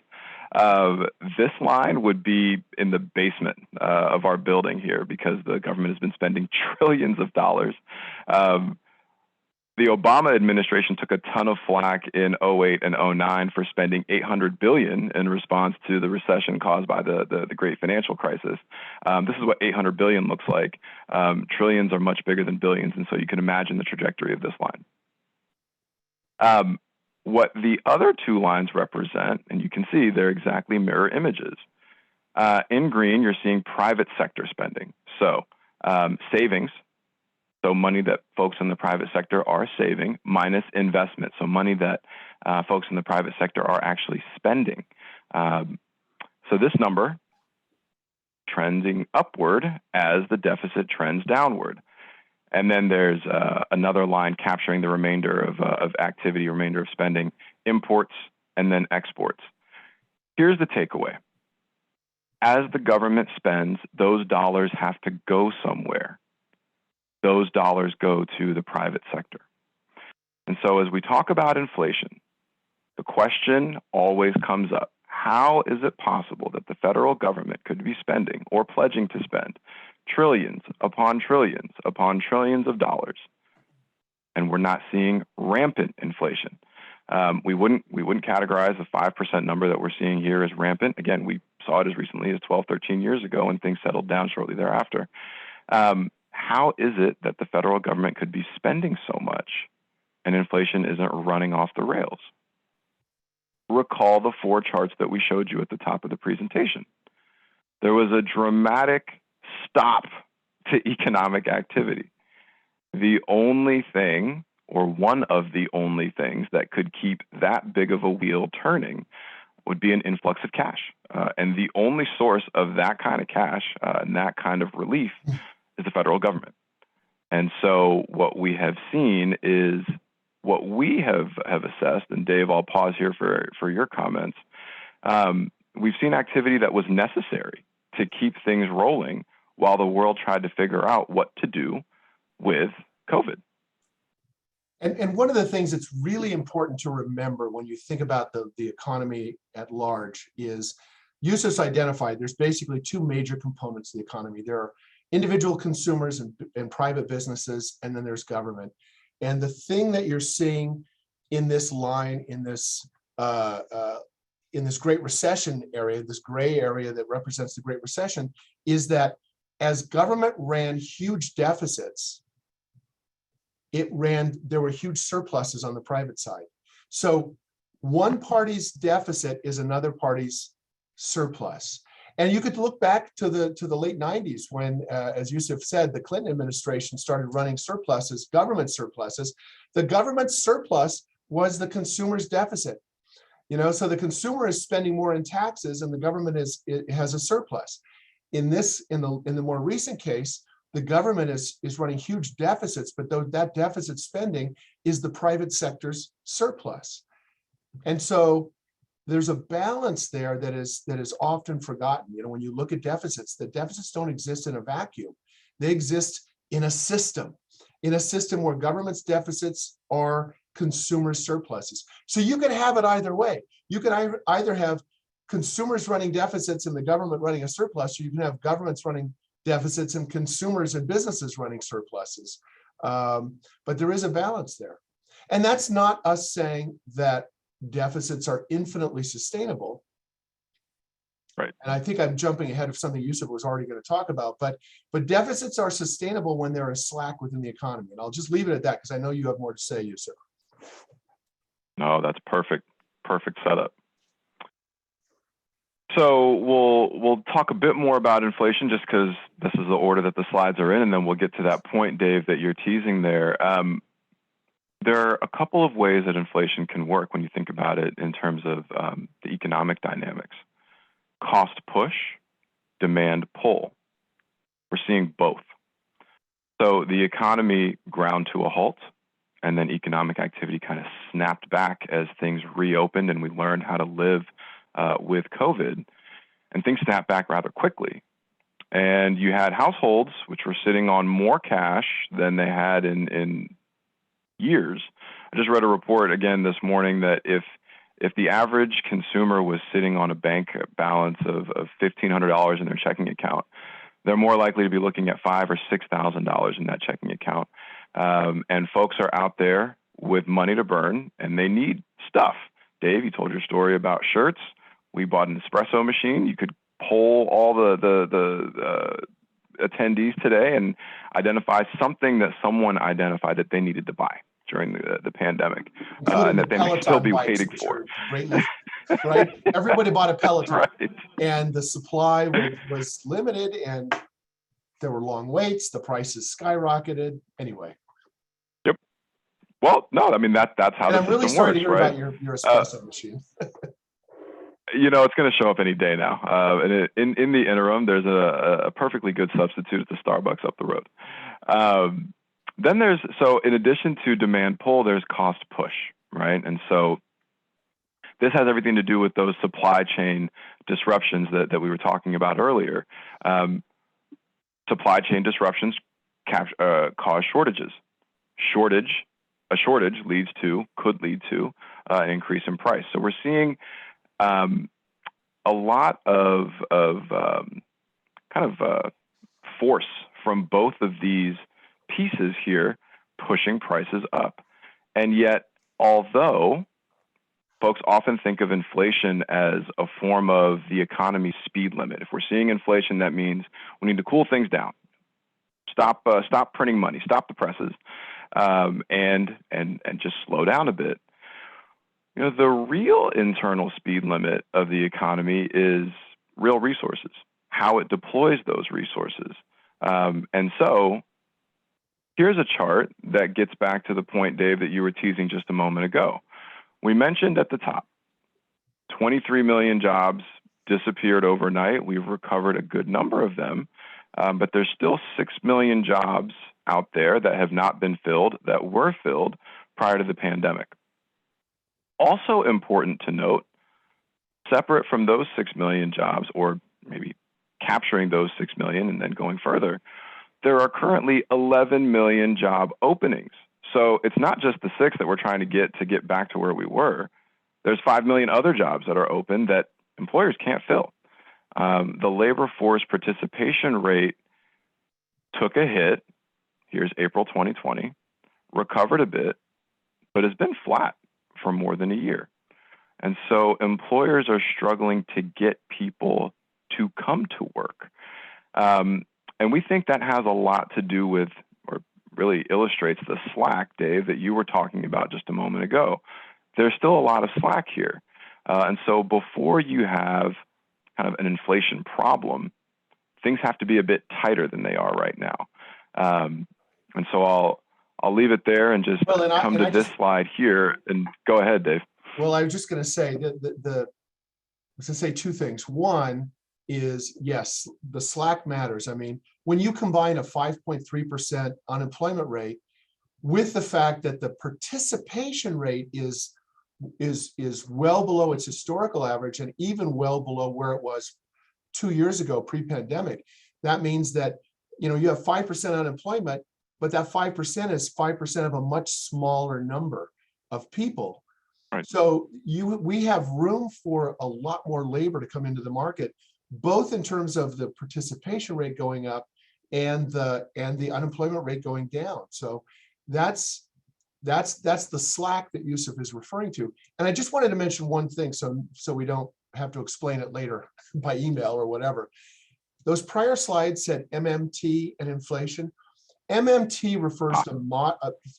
[SPEAKER 1] this line would be in the basement of our building here because the government has been spending trillions of dollars. The Obama administration took a ton of flack in 08 and 09 for spending $800 billion in response to the recession caused by the great financial crisis. This is what $800 billion looks like. Trillions are much bigger than billions, and so you can imagine the trajectory of this line. What the other two lines represent, and you can see they're exactly mirror images. In green, you're seeing private sector spending. So savings, so money that folks in the private sector are saving, minus investment, so money that folks in the private sector are actually spending. So this number trending upward as the deficit trends downward. And then there's another line capturing the remainder of activity, remainder of spending, imports, and then exports. Here's the takeaway. As the government spends, those dollars have to go somewhere. Those dollars go to the private sector. And so as we talk about inflation, the question always comes up. How is it possible that the federal government could be spending or pledging to spend trillions upon trillions upon trillions of dollars, and we're not seeing rampant inflation? We wouldn't categorize the 5% number that we're seeing here as rampant. Again, we saw it as recently as 12, 13 years ago, and things settled down shortly thereafter. How is it that the federal government could be spending so much and inflation isn't running off the rails? Recall the 4 charts that we showed you at the top of the presentation. There was a dramatic stop to economic activity. The only thing, or one of the only things that could keep that big of a wheel turning would be an influx of cash. And the only source of that kind of cash and that kind of relief is the federal government. And so what we have seen is what we have assessed, and Dave, I'll pause here for your comments. We've seen activity that was necessary to keep things rolling while the world tried to figure out what to do with COVID.
[SPEAKER 2] And one of the things that's really important to remember when you think about the economy at large is Yusuf's identified there's basically 2 major components of the economy. There are individual consumers and private businesses, and then there's government. And the thing that you're seeing in this line, in this Great Recession area, this gray area that represents the Great Recession, is that as government ran huge deficits, there were huge surpluses on the private side. So one party's deficit is another party's surplus. And you could look back to the late 90s when, as Yusuf said, the Clinton administration started running surpluses, government surpluses. The government surplus was the consumer's deficit. So the consumer is spending more in taxes, and the government has a surplus. In the more recent case, the government is running huge deficits, but that deficit spending is the private sector's surplus. And so there's a balance there that is often forgotten. When you look at deficits, the deficits don't exist in a vacuum. They exist in a system where government's deficits are consumer surpluses. So you can have it either way. You can either have consumers running deficits and the government running a surplus, or you can have governments running deficits and consumers and businesses running surpluses. But there is a balance there. And that's not us saying that deficits are infinitely sustainable.
[SPEAKER 1] Right.
[SPEAKER 2] And I think I'm jumping ahead of something Yusuf was already going to talk about, but deficits are sustainable when there is slack within the economy. And I'll just leave it at that because I know you have more to say, Yusuf.
[SPEAKER 1] No, that's perfect. Perfect setup. So we'll talk a bit more about inflation just because this is the order that the slides are in, and then we'll get to that point, Dave, that you're teasing there. there are a couple of ways that inflation can work when you think about it in terms of the economic dynamics. Cost push, demand pull. We're seeing both. So the economy ground to a halt, and then economic activity kind of snapped back as things reopened and we learned how to live with COVID, and things snapped back rather quickly. And you had households which were sitting on more cash than they had in years. I just read a report again this morning that if the average consumer was sitting on a bank balance of $1,500 in their checking account, they're more likely to be looking at $5,000 or $6,000 in that checking account. And folks are out there with money to burn, and they need stuff. Dave, you told your story about shirts. We bought an espresso machine. You could poll all the attendees today and identify something that someone identified that they needed to buy during the pandemic, and that they may still be waiting for.
[SPEAKER 2] Greatly, right? Everybody bought a Peloton,
[SPEAKER 1] right.
[SPEAKER 2] And the supply was limited, and there were long waits. The prices skyrocketed. Anyway.
[SPEAKER 1] Yep. Well, no, I mean that's how
[SPEAKER 2] and
[SPEAKER 1] the
[SPEAKER 2] I'm
[SPEAKER 1] system
[SPEAKER 2] really sorry
[SPEAKER 1] works,
[SPEAKER 2] to hear
[SPEAKER 1] right?
[SPEAKER 2] about your espresso machine.
[SPEAKER 1] It's going to show up any day now. And in the interim, there's a perfectly good substitute at the Starbucks up the road. Then in addition to demand pull, there's cost push, right? And so this has everything to do with those supply chain disruptions that we were talking about earlier. Supply chain disruptions cause shortages. A shortage could lead to an increase in price. So we're seeing a lot of force from both of these pieces here pushing prices up. And yet, although folks often think of inflation as a form of the economy's speed limit, if we're seeing inflation, that means we need to cool things down, stop printing money, stop the presses, and just slow down a bit. The real internal speed limit of the economy is real resources, how it deploys those resources. And so here's a chart that gets back to the point, Dave, that you were teasing just a moment ago. We mentioned at the top, 23 million jobs disappeared overnight. We've recovered a good number of them, but there's still 6 million jobs out there that have not been filled, that were filled prior to the pandemic. Also important to note, separate from those 6 million jobs, or maybe capturing those 6 million and then going further, there are currently 11 million job openings. So it's not just the 6 that we're trying to get back to where we were. There's 5 million other jobs that are open that employers can't fill. The labor force participation rate took a hit. Here's April 2020, recovered a bit, but has been flat for more than a year. And so employers are struggling to get people to come to work. And we think that has a lot to do with, or really illustrates the slack, Dave, that you were talking about just a moment ago. There's still a lot of slack here. And so before you have kind of an inflation problem, things have to be a bit tighter than they are right now. And so I'll leave it there and just come to this slide here, and go ahead, Dave.
[SPEAKER 2] Well, I was just going to say I was going to say two things. One is, yes, the slack matters. I mean, when you combine a 5.3% unemployment rate with the fact that the participation rate is well below its historical average, and even well below where it was 2 years ago, pre-pandemic, that means that you have 5% unemployment, but that 5% is 5% of a much smaller number of people.
[SPEAKER 1] Right.
[SPEAKER 2] So we have room for a lot more labor to come into the market, both in terms of the participation rate going up and the unemployment rate going down. So that's the slack that Yusuf is referring to. And I just wanted to mention one thing, so we don't have to explain it later by email or whatever. Those prior slides said MMT and inflation. MMT refers to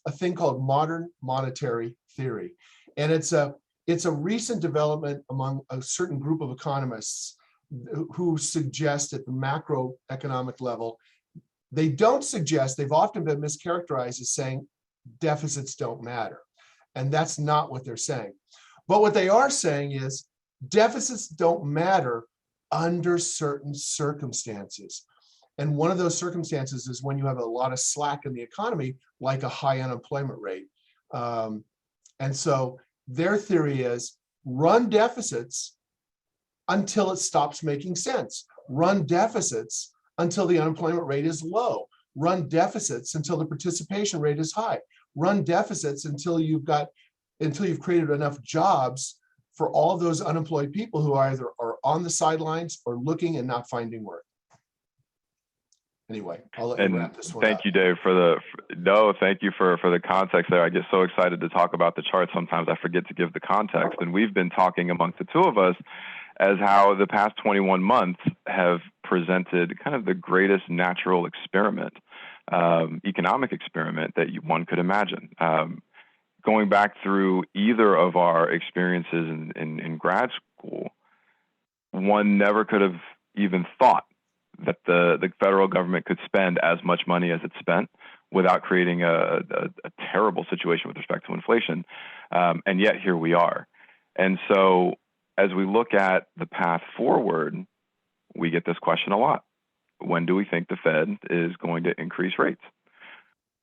[SPEAKER 2] a thing called modern monetary theory. And it's a recent development among a certain group of economists who suggest at the macroeconomic level, they don't suggest, they've often been mischaracterized as saying deficits don't matter. And that's not what they're saying. But what they are saying is deficits don't matter under certain circumstances. And one of those circumstances is when you have a lot of slack in the economy, like a high unemployment rate. And so their theory is run deficits until it stops making sense. Run deficits until the unemployment rate is low. Run deficits until the participation rate is high. Run deficits until you've created enough jobs for all of those unemployed people who either are on the sidelines or looking and not finding work. Anyway, I'll let you wrap this one
[SPEAKER 1] Thank
[SPEAKER 2] up.
[SPEAKER 1] you, Dave, thank you for the context there. I get so excited to talk about the chart. Sometimes I forget to give the context. And we've been talking amongst the two of us as how the past 21 months have presented kind of the greatest natural experiment, economic experiment that one could imagine. Going back through either of our experiences in grad school, one never could have even thought that the federal government could spend as much money as it spent without creating a terrible situation with respect to inflation. And yet here we are. And so as we look at the path forward, we get this question a lot. When do we think the Fed is going to increase rates?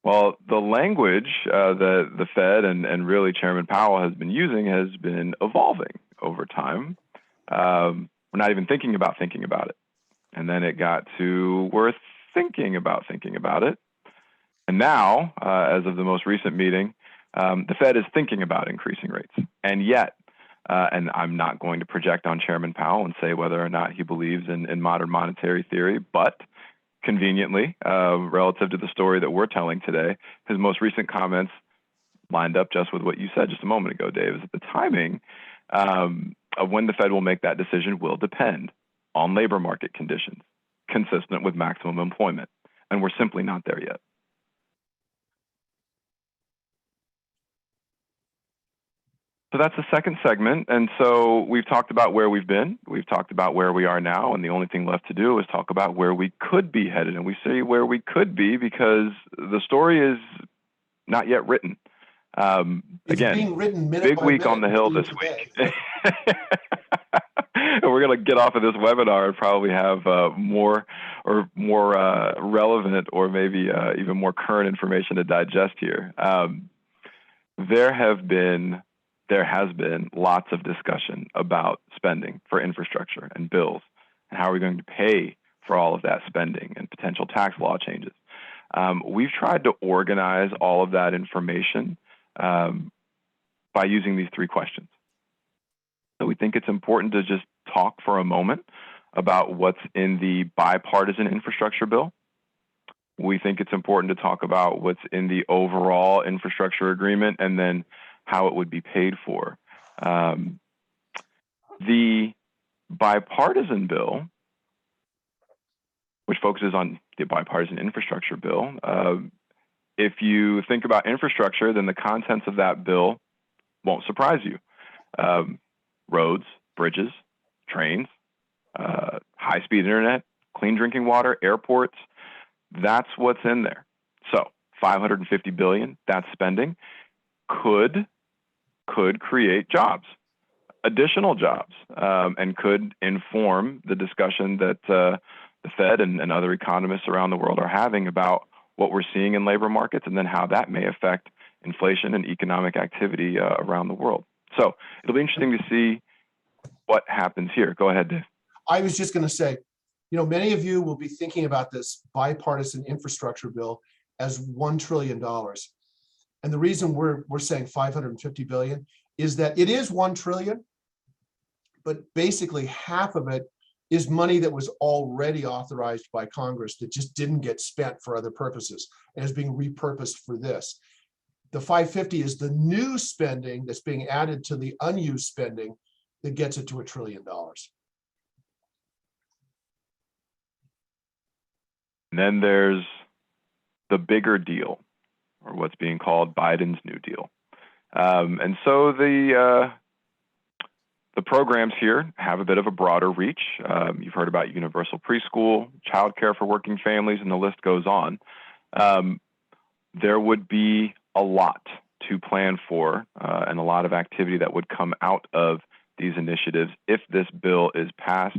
[SPEAKER 1] Well, the language that the Fed and really Chairman Powell has been using has been evolving over time. We're not even thinking about it. And then it got to we're thinking about it. And now, as of the most recent meeting, the Fed is thinking about increasing rates. And yet, and I'm not going to project on Chairman Powell and say whether or not he believes in modern monetary theory, but conveniently, relative to the story that we're telling today, his most recent comments lined up just with what you said just a moment ago, Dave, is that the timing of when the Fed will make that decision will depend on labor market conditions consistent with maximum employment. And we're simply not there yet. So that's the second segment. And so we've talked about where we've been, we've talked about where we are now, and the only thing left to do is talk about where we could be headed. And we say where we could be because the story is not yet written. Again,
[SPEAKER 2] being written
[SPEAKER 1] big week on the Hill this week. And we're going to get off of this webinar and probably have more relevant or maybe even more current information to digest here. There has been lots of discussion about spending for infrastructure and bills, and how are we going to pay for all of that spending and potential tax law changes. We've tried to organize all of that information by using these three questions. So we think it's important to just talk for a moment about what's in the bipartisan infrastructure bill. We think it's important to talk about what's in the overall infrastructure agreement and then how it would be paid for. The bipartisan bill, which focuses on the bipartisan infrastructure bill, if you think about infrastructure, then the contents of that bill won't surprise you. Roads, bridges, trains, high-speed internet, clean drinking water, airports, that's what's in there. So $550 billion, that spending could create jobs, additional jobs, and could inform the discussion that the Fed and other economists around the world are having about what we're seeing in labor markets and then how that may affect inflation and economic activity around the world. So it'll be interesting to see what happens here. Go ahead, Dave.
[SPEAKER 2] I was just going to say, many of you will be thinking about this bipartisan infrastructure bill as $1 trillion. And the reason we're saying 550 billion is that it is 1 trillion, but basically half of it is money that was already authorized by Congress that just didn't get spent for other purposes and is being repurposed for this. The 550 is the new spending that's being added to the unused spending that gets it to $1 trillion.
[SPEAKER 1] And then there's the bigger deal, or what's being called Biden's New Deal. And so the programs here have a bit of a broader reach. You've heard about universal preschool, childcare for working families, and the list goes on. There would be a lot to plan for and a lot of activity that would come out of these initiatives if this bill is passed.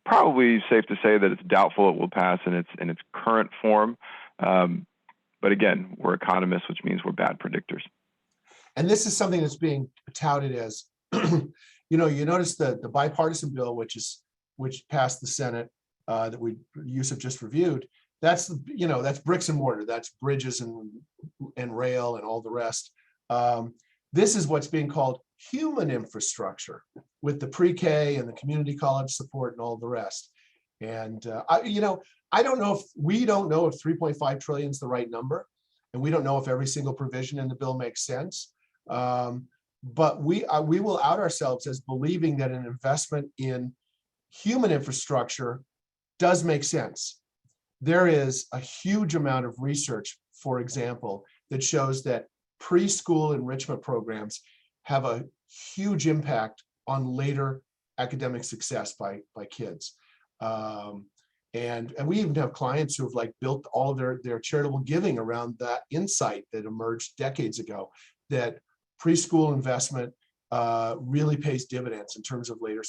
[SPEAKER 1] Probably safe to say that it's doubtful it will pass in its current form. But again, we're economists, which means we're bad predictors.
[SPEAKER 2] And this is something that's being touted as, you notice the bipartisan bill, which passed the Senate, that you have just reviewed. That's bricks and mortar. That's bridges and rail and all the rest. This is what's being called human infrastructure, with the pre-K and the community college support and all the rest. And we don't know if 3.5 trillion is the right number, and we don't know if every single provision in the bill makes sense. But we will out ourselves as believing that an investment in human infrastructure does make sense. There is a huge amount of research, for example, that shows that preschool enrichment programs have a huge impact on later academic success by kids. And we even have clients who have built all of their charitable giving around that insight that emerged decades ago, that preschool investment really pays dividends in terms of later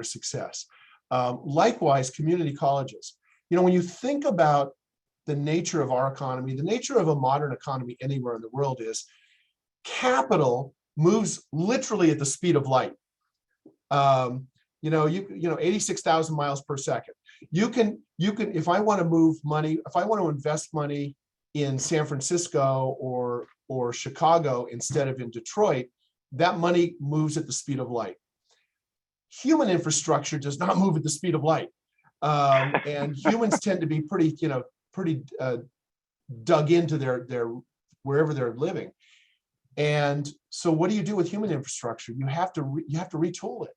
[SPEAKER 2] success. Likewise, community colleges. When you think about the nature of our economy, the nature of a modern economy anywhere in the world is capital moves literally at the speed of light. 86,000 miles per second. You can, if I want to move money, if I want to invest money in San Francisco or Chicago instead of in Detroit, that money moves at the speed of light. Human infrastructure does not move at the speed of light. And humans tend to be pretty dug into their wherever they're living. And so what do you do with human infrastructure? You have to retool it.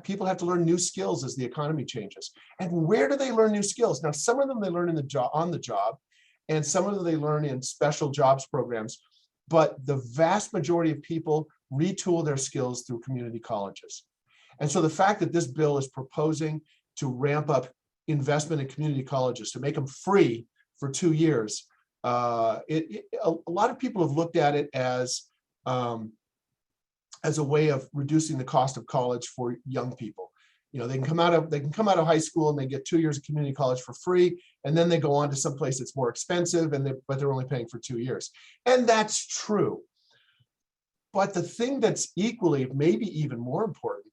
[SPEAKER 2] People have to learn new skills as the economy changes. And where do they learn new skills? Now, some of them they learn on the job, and some of them they learn in special jobs programs. But the vast majority of people retool their skills through community colleges. And so the fact that this bill is proposing to ramp up investment in community colleges, to make them free for 2 years, a lot of people have looked at it as a way of reducing the cost of college for young people. They can come out of high school and they get 2 years of community college for free, and then they go on to someplace that's more expensive, but they're only paying for 2 years. And that's true. But the thing that's equally, maybe even more important,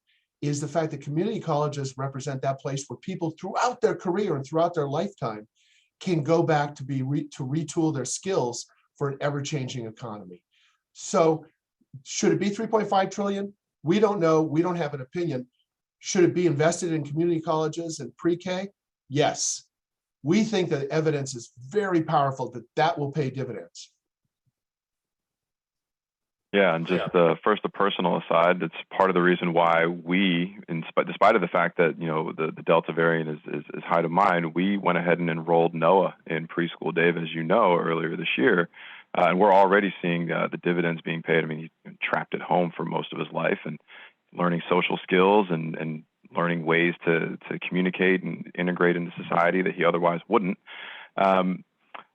[SPEAKER 2] is the fact that community colleges represent that place where people throughout their career and throughout their lifetime can go back to retool their skills for an ever-changing economy. So should it be 3.5 trillion? We don't know. We don't have an opinion. Should it be invested in community colleges and pre-K? Yes. We think that evidence is very powerful that will pay dividends.
[SPEAKER 1] Yeah, and just first a personal aside, it's part of the reason why we, despite of the fact that the Delta variant is high to mind, we went ahead and enrolled Noah in preschool, Dave, as you know, earlier this year, and we're already seeing the dividends being paid. I mean, he's been trapped at home for most of his life and learning social skills and learning ways to communicate and integrate into society that he otherwise wouldn't.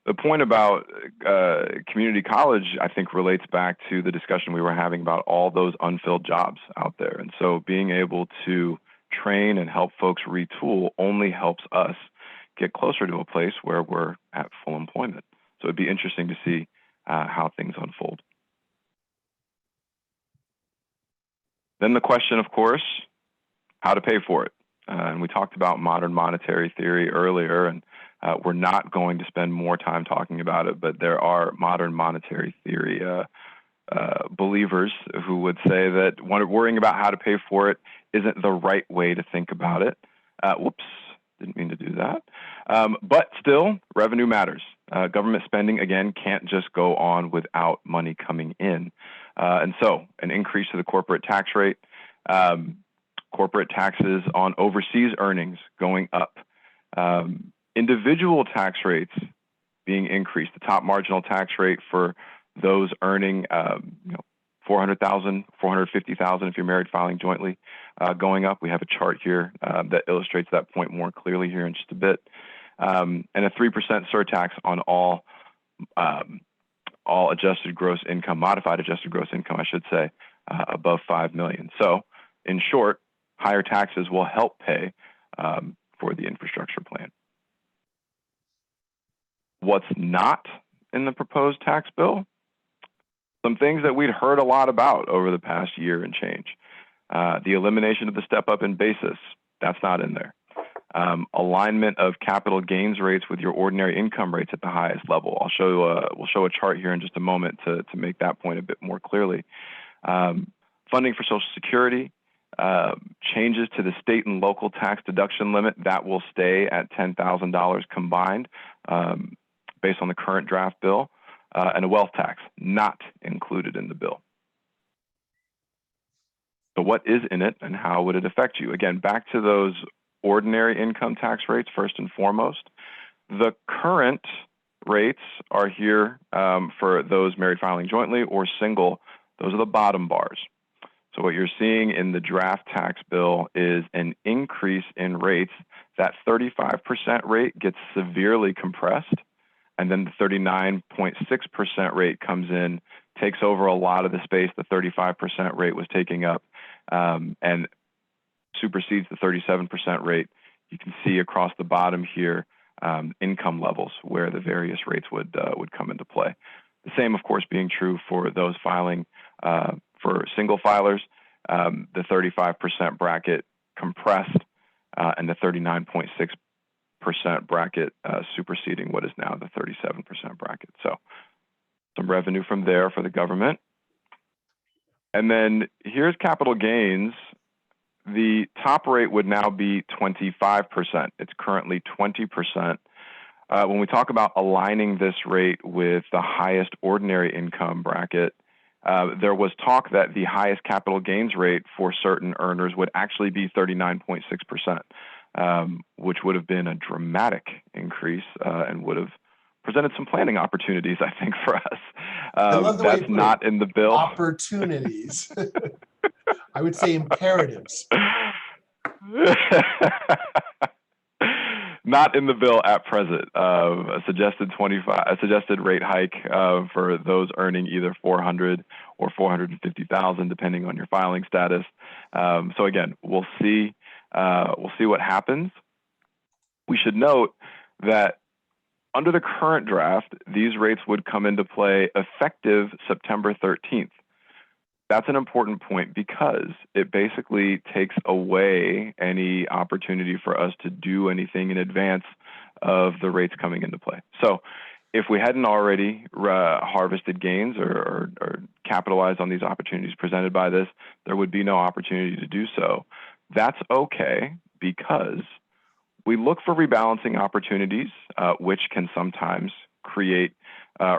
[SPEAKER 1] The point about community college, I think, relates back to the discussion we were having about all those unfilled jobs out there. And so being able to train and help folks retool only helps us get closer to a place where we're at full employment. So it'd be interesting to see how things unfold. Then the question, of course, how to pay for it. And we talked about modern monetary theory earlier, and we're not going to spend more time talking about it, but there are modern monetary theory believers who would say that worrying about how to pay for it isn't the right way to think about it. Whoops, didn't mean to do that. But still, revenue matters. Government spending, again, can't just go on without money coming in. And so an increase to the corporate tax rate, corporate taxes on overseas earnings going up, individual tax rates being increased, the top marginal tax rate for those earning $400,000, $450,000 if you're married filing jointly, going up. We have a chart here that illustrates that point more clearly here in just a bit. And a 3% surtax on all all adjusted gross income, modified adjusted gross income, I should say, above 5 million. So in short, higher taxes will help pay for the infrastructure plan. What's not in the proposed tax bill? Some things that we'd heard a lot about over the past year and change. The elimination of the step up in basis, that's not in there. Alignment of capital gains rates with your ordinary income rates at the highest level. We'll show a chart here in just a moment to make that point a bit more clearly. Funding for Social Security, changes to the state and local tax deduction limit, that will stay at $10,000 combined based on the current draft bill, and a wealth tax not included in the bill. So what is in it and how would it affect you? Again, back to those ordinary income tax rates first and foremost. The current rates are here for those married filing jointly or single. Those are the bottom bars. So what you're seeing in the draft tax bill is an increase in rates. That 35% rate gets severely compressed, and then the 39.6% rate comes in, takes over a lot of the space the 35% rate was taking up, and supersedes the 37% rate. You can see across the bottom here income levels where the various rates would come into play. The same, of course, being true for those filing for single filers, the 35% bracket compressed, and the 39.6% bracket superseding what is now the 37% bracket. So some revenue from there for the government. And then here's capital gains. The top rate would now be 25%. It's currently 20%. When we talk about aligning this rate with the highest ordinary income bracket, there was talk that the highest capital gains rate for certain earners would actually be 39.6%, which would have been a dramatic increase and would have presented some planning opportunities, I think, for us. That's not in the bill.
[SPEAKER 2] Opportunities. I would say imperatives.
[SPEAKER 1] Not in the bill at present. A suggested rate hike for those earning either 400 or 450,000, depending on your filing status. So again, we'll see what happens. We should note that under the current draft, these rates would come into play effective September 13th. That's an important point because it basically takes away any opportunity for us to do anything in advance of the rates coming into play. So if we hadn't already harvested gains or capitalized on these opportunities presented by this, there would be no opportunity to do so. That's okay because we look for rebalancing opportunities, which can sometimes create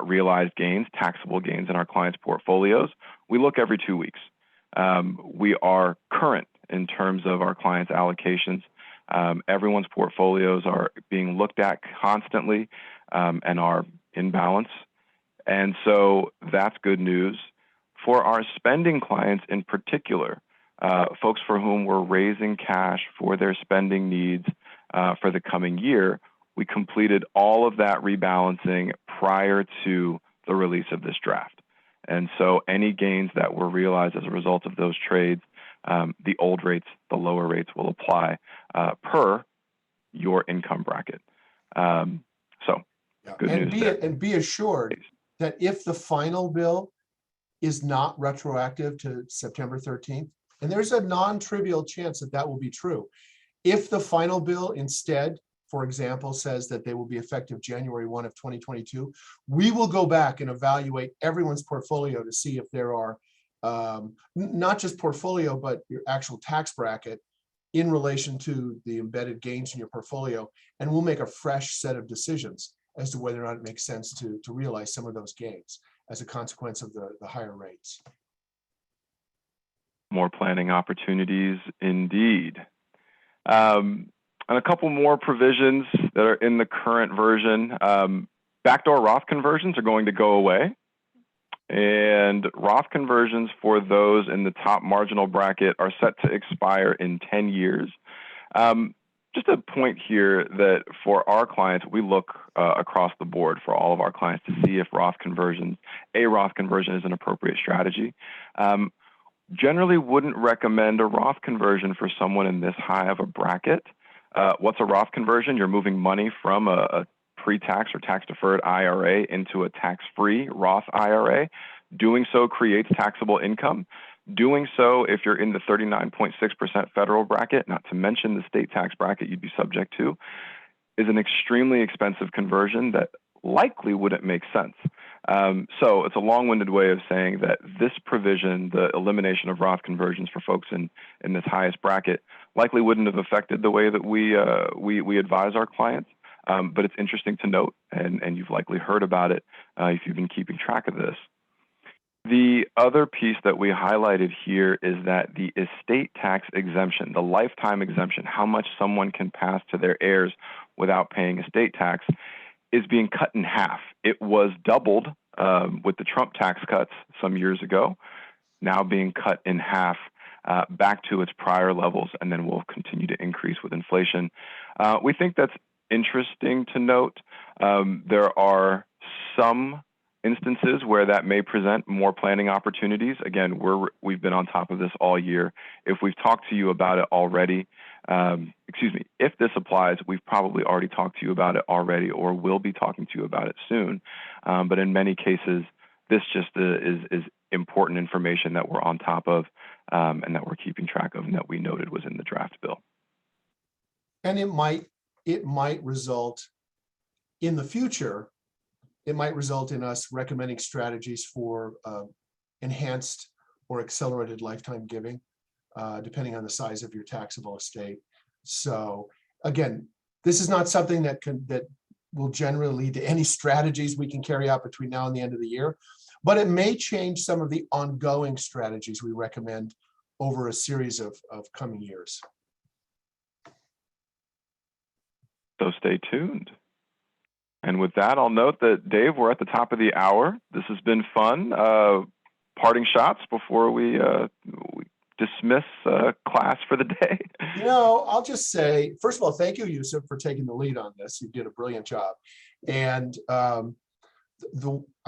[SPEAKER 1] realized gains, taxable gains in our clients' portfolios. We look every 2 weeks. We are current in terms of our clients' allocations. Everyone's portfolios are being looked at constantly and are in balance. And so that's good news. For our spending clients in particular, folks for whom we're raising cash for their spending needs for the coming year, we completed all of that rebalancing prior to the release of this draft. And so any gains that were realized as a result of those trades, the old rates, the lower rates will apply per your income bracket. Good news.
[SPEAKER 2] And be assured that if the final bill is not retroactive to September 13th, and there's a non-trivial chance that that will be true, if the final bill instead, for example, says that they will be effective January 1 of 2022, we will go back and evaluate everyone's portfolio to see if there are not just portfolio, but your actual tax bracket in relation to the embedded gains in your portfolio. And we'll make a fresh set of decisions as to whether or not it makes sense to realize some of those gains as a consequence of the higher rates.
[SPEAKER 1] More planning opportunities indeed. And a couple more provisions that are in the current version. Backdoor Roth conversions are going to go away. And Roth conversions for those in the top marginal bracket are set to expire in 10 years. just a point here that for our clients, we look across the board for all of our clients to see if a Roth conversion is an appropriate strategy. Generally wouldn't recommend a Roth conversion for someone in this high of a bracket. What's a Roth conversion? You're moving money from a pre-tax or tax-deferred IRA into a tax-free Roth IRA. Doing so creates taxable income. Doing so, if you're in the 39.6% federal bracket, not to mention the state tax bracket you'd be subject to, is an extremely expensive conversion that likely wouldn't make sense. So it's a long-winded way of saying that this provision, the elimination of Roth conversions for folks in this highest bracket, likely wouldn't have affected the way that we advise our clients. But it's interesting to note, and you've likely heard about it if you've been keeping track of this. The other piece that we highlighted here is that the estate tax exemption, the lifetime exemption, how much someone can pass to their heirs without paying estate tax, is being cut in half. It was doubled with the Trump tax cuts some years ago, now being cut in half back to its prior levels, and then will continue to increase with inflation. We think that's interesting to note. There are some instances where that may present more planning opportunities. Again, we've been on top of this all year. If we've talked to you about it already, if this applies, we've probably already talked to you about it already or will be talking to you about it soon. But in many cases, this just is important information that we're on top of and that we're keeping track of and that we noted was in the draft bill.
[SPEAKER 2] And it might result in the future, it might result in us recommending strategies for enhanced or accelerated lifetime giving, depending on the size of your taxable estate. So again, this is not something that will generally lead to any strategies we can carry out between now and the end of the year, but it may change some of the ongoing strategies we recommend over a series of coming years.
[SPEAKER 1] So stay tuned. And with that, I'll note that, Dave, we're at the top of the hour. This has been fun. Parting shots before we dismiss class for the day.
[SPEAKER 2] I'll just say, first of all, thank you, Yusuf, for taking the lead on this. You did a brilliant job. And I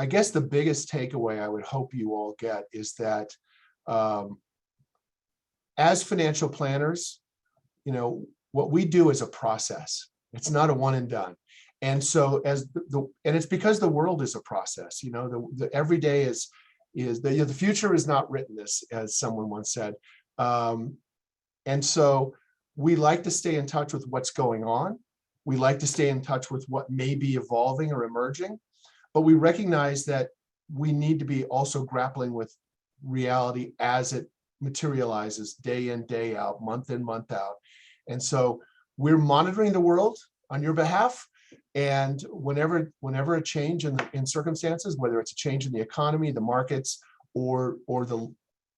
[SPEAKER 2] guess the biggest takeaway I would hope you all get is that as financial planners, what we do is a process. It's not a one and done. And so and it's because the world is a process. The every day is the future is not written, as someone once said. And so we like to stay in touch with what's going on. We like to stay in touch with what may be evolving or emerging, but we recognize that we need to be also grappling with reality as it materializes day in, day out, month in, month out. And so we're monitoring the world on your behalf. And whenever a change in circumstances, whether it's a change in the economy, the markets, or the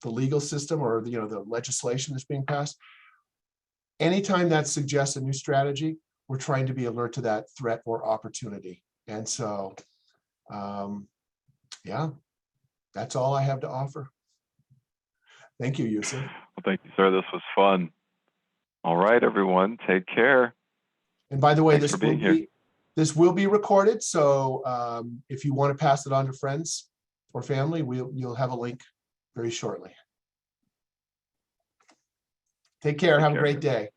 [SPEAKER 2] legal system, or the legislation that's being passed, anytime that suggests a new strategy, we're trying to be alert to that threat or opportunity. And so, yeah, that's all I have to offer. Thank you, Yusuf.
[SPEAKER 1] Well, thank you, sir. This was fun. All right, everyone, take care.
[SPEAKER 2] And by the way,
[SPEAKER 1] Thanks
[SPEAKER 2] this will be recorded. So if you want to pass it on to friends or family, you'll have a link very shortly. Take care. Have a great day.